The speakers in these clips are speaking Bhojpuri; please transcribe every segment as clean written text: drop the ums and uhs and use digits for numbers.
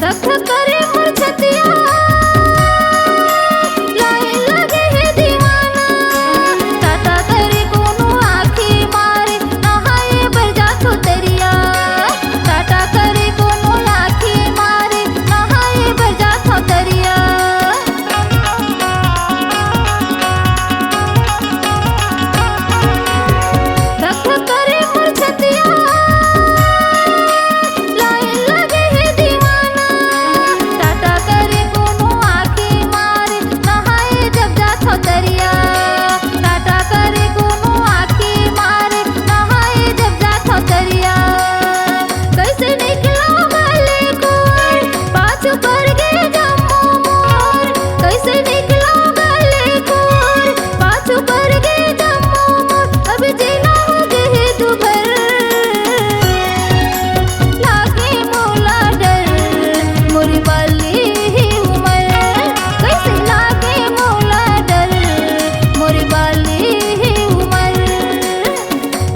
धक धक करे मोर छतिया लाइन लगे है दीवाना टाटा करे कोनो आँखी मारे नहाए बर जाथो तरिया टाटा करे कोनो आँखी मारे नहाए बर जाथो तरिया धक धक करे मोर छतिया लाइन लगे है दीवाना टाटा करे कोनो आँखी मारे नहाए जब जाथो तरिया टाटा करे कोनो आँखी मारे नहाए जब जाथो तरिया कैसे निकला गले कोर पाछू पर गे जम्मू मोर कैसे निकला गले कोर पाछू पर गे जम्मू मोर अब जीना हो गए दुभर लागे मोला डर मोरी बाली ही उमर कैसे लागे मोला डर मोरी बाली ही उमर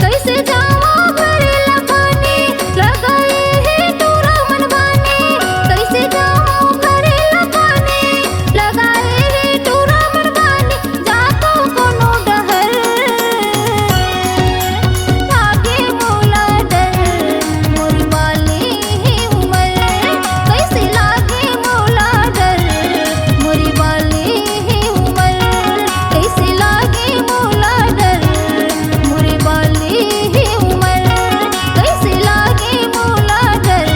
कैसे जावा भरे लपानी लगाए है तोरा मनवानी कैसे जावा भरे लपानी लगाए है तोरा मनवानी जातो कोनो डहर लागे मोला डर मोरी बाली ही उमर कैसे लागे मोला डर मोरी बाली ही उमर कैसे लागे मोला डर मोरी बाली ही उमर कैसे लागे मोला डर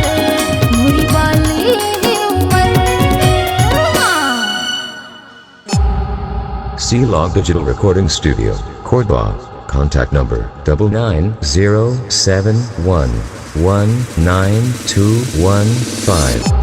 मोरी बाली ही उमर C-Log Digital Recording Studio, Cordoba. Contact number 99071192115.